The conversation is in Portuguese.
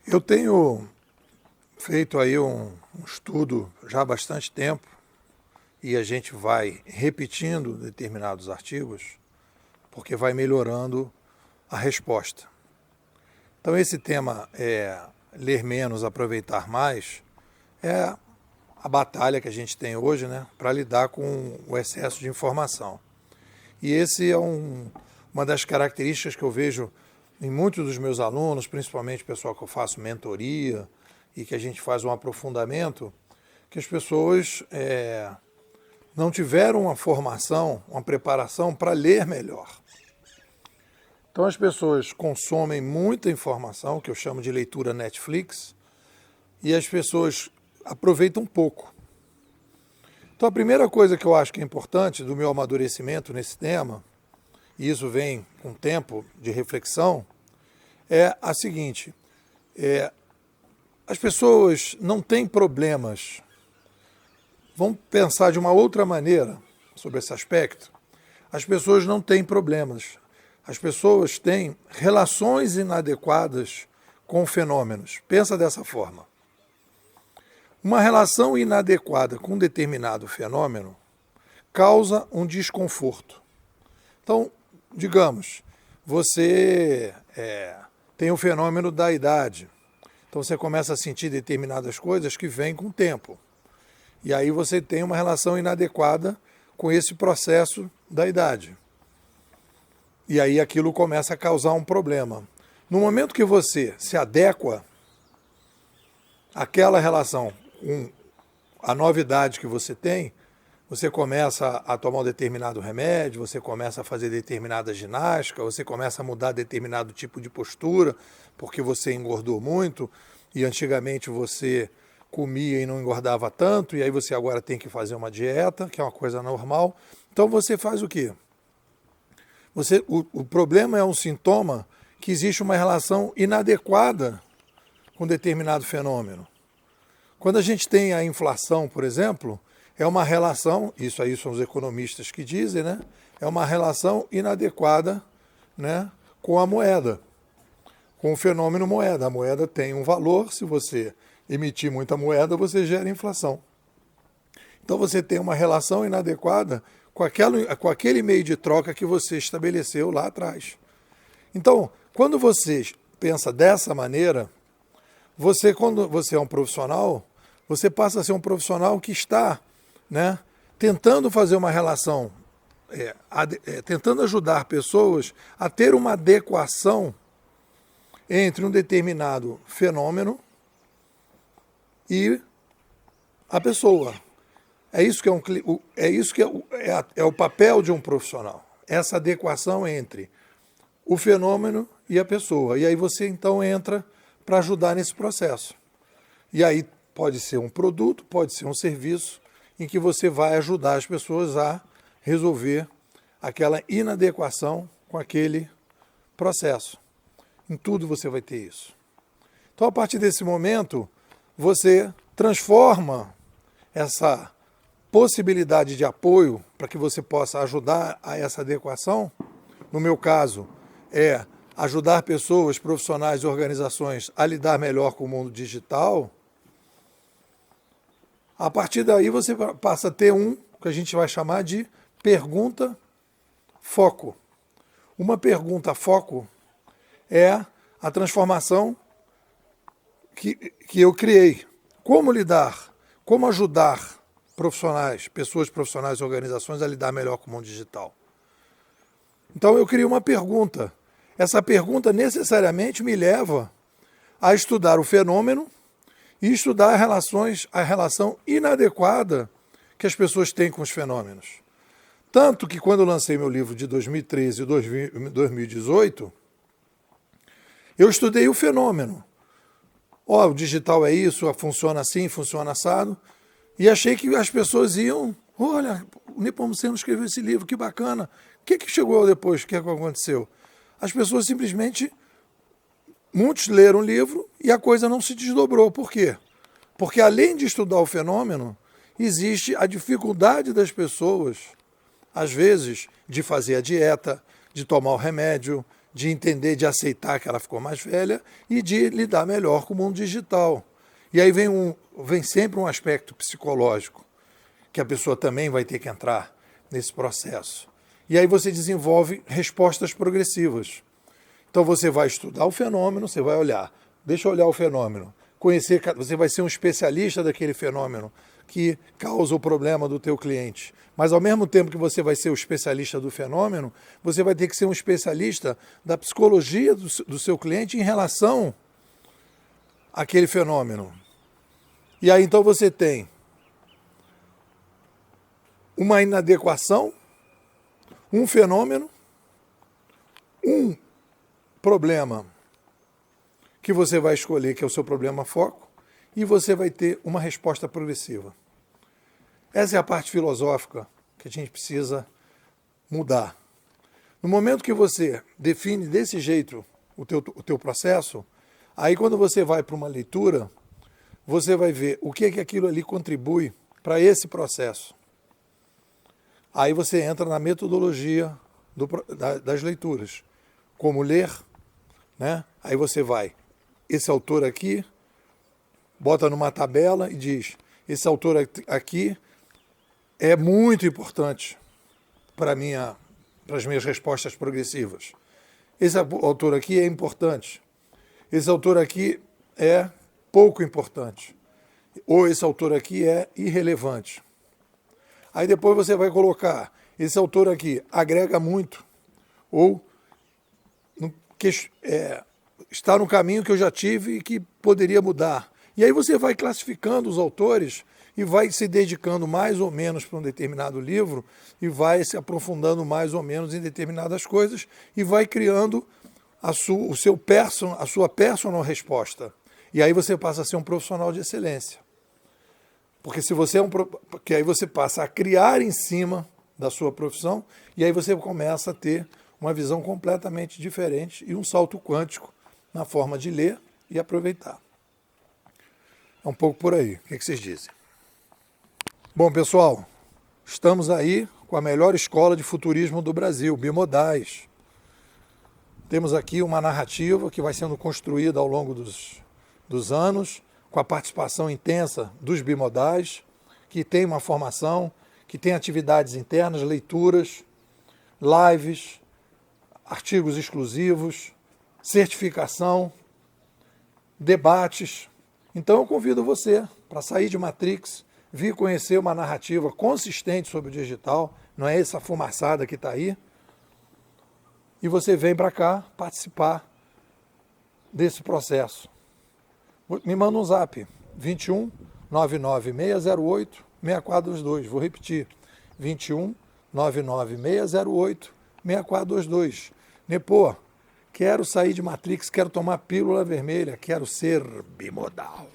Eu tenho feito aí um estudo já há bastante tempo e a gente vai repetindo determinados artigos porque vai melhorando a resposta. Então esse tema é ler menos, aproveitar mais, é a batalha que a gente tem hoje, né, para lidar com o excesso de informação. E esse é uma das características que eu vejo em muitos dos meus alunos, principalmente o pessoal que eu faço mentoria e que a gente faz um aprofundamento, que as pessoas não tiveram uma formação, uma preparação para ler melhor. Então as pessoas consomem muita informação, que eu chamo de leitura Netflix, e as pessoas aproveitam pouco. Então a primeira coisa que eu acho que é importante do meu amadurecimento nesse tema, e isso vem com tempo de reflexão, é a seguinte: as pessoas não têm problemas. Vamos pensar de uma outra maneira sobre esse aspecto. As pessoas não têm problemas. As pessoas têm relações inadequadas com fenômenos. Pensa dessa forma. Uma relação inadequada com um determinado fenômeno causa um desconforto. Então, digamos, você tem o fenômeno da idade. Então você começa a sentir determinadas coisas que vêm com o tempo. E aí você tem uma relação inadequada com esse processo da idade. E aí aquilo começa a causar um problema. No momento que você se adequa àquela relação com a novidade que você tem, você começa a tomar um determinado remédio, você começa a fazer determinada ginástica, você começa a mudar determinado tipo de postura, porque você engordou muito, e antigamente você comia e não engordava tanto, e aí você agora tem que fazer uma dieta, que é uma coisa normal. Então você faz o quê? O problema é um sintoma que existe uma relação inadequada com determinado fenômeno. Quando a gente tem a inflação, por exemplo, é uma relação, isso aí são os economistas que dizem, né? É uma relação inadequada, né, com a moeda, com o fenômeno moeda. A moeda tem um valor, se você emitir muita moeda, você gera inflação. Então você tem uma relação inadequada com aquele meio de troca que você estabeleceu lá atrás. Então, quando você pensa dessa maneira, quando você é um profissional, você passa a ser um profissional que está, né, tentando fazer uma relação, tentando ajudar pessoas a ter uma adequação entre um determinado fenômeno e a pessoa. É isso que é o papel de um profissional. Essa adequação entre o fenômeno e a pessoa. E aí você então entra para ajudar nesse processo. E aí pode ser um produto, pode ser um serviço em que você vai ajudar as pessoas a resolver aquela inadequação com aquele processo. Em tudo você vai ter isso. Então, a partir desse momento, você transforma essa possibilidade de apoio para que você possa ajudar a essa adequação. No meu caso, é ajudar pessoas, profissionais e organizações a lidar melhor com o mundo digital. A partir daí você passa a ter que a gente vai chamar de pergunta-foco. Uma pergunta-foco é a transformação que eu criei. Como lidar, como ajudar profissionais, pessoas profissionais e organizações a lidar melhor com o mundo digital. Então eu criei uma pergunta. Essa pergunta necessariamente me leva a estudar o fenômeno e estudar a relação inadequada que as pessoas têm com os fenômenos. Tanto que quando eu lancei meu livro de 2013 e 2018, eu estudei o fenômeno. O digital é isso, funciona assim, funciona assado. E achei que as pessoas iam, olha, o Nepomuceno escreveu esse livro, que bacana. O que chegou depois? O que aconteceu? As pessoas simplesmente, muitos leram o livro e a coisa não se desdobrou. Por quê? Porque além de estudar o fenômeno, existe a dificuldade das pessoas, às vezes, de fazer a dieta, de tomar o remédio, de entender, de aceitar que ela ficou mais velha e de lidar melhor com o mundo digital. E aí vem sempre um aspecto psicológico, que a pessoa também vai ter que entrar nesse processo. E aí você desenvolve respostas progressivas. Então você vai estudar o fenômeno, você vai olhar, deixa eu olhar o fenômeno, conhecer, você vai ser um especialista daquele fenômeno que causa o problema do teu cliente. Mas ao mesmo tempo que você vai ser o especialista do fenômeno, você vai ter que ser um especialista da psicologia do seu cliente em relação àquele fenômeno. E aí então você tem uma inadequação, um fenômeno, um problema que você vai escolher, que é o seu problema foco, e você vai ter uma resposta progressiva. Essa é a parte filosófica que a gente precisa mudar. No momento que você define desse jeito o teu processo, aí quando você vai para uma leitura, você vai ver o que é que aquilo ali contribui para esse processo. Aí você entra na metodologia das leituras, como ler, né? Aí você vai, esse autor aqui, bota numa tabela e diz, esse autor aqui é muito importante para as minhas respostas progressivas. Esse autor aqui é importante. Esse autor aqui é pouco importante. Ou esse autor aqui é irrelevante. Aí depois você vai colocar, esse autor aqui agrega muito, ou está no caminho que eu já tive e que poderia mudar. E aí você vai classificando os autores e vai se dedicando mais ou menos para um determinado livro e vai se aprofundando mais ou menos em determinadas coisas e vai criando a sua personal resposta. E aí você passa a ser um profissional de excelência. Porque se você porque aí você passa a criar em cima da sua profissão e aí você começa a ter uma visão completamente diferente e um salto quântico na forma de ler e aproveitar. É um pouco por aí. O que vocês dizem? Bom, pessoal, estamos aí com a melhor escola de futurismo do Brasil, Bimodais. Temos aqui uma narrativa que vai sendo construída ao longo dos anos, com a participação intensa dos bimodais, que tem uma formação, que tem atividades internas, leituras, lives, artigos exclusivos, certificação, debates. Então eu convido você para sair de Matrix, vir conhecer uma narrativa consistente sobre o digital, não é essa fumaçada que está aí, e você vem para cá participar desse processo. Me manda um zap, 21 99 608 6422. Vou repetir, 21 99 608 6422. Nepô, quero sair de Matrix, quero tomar pílula vermelha, quero ser bimodal.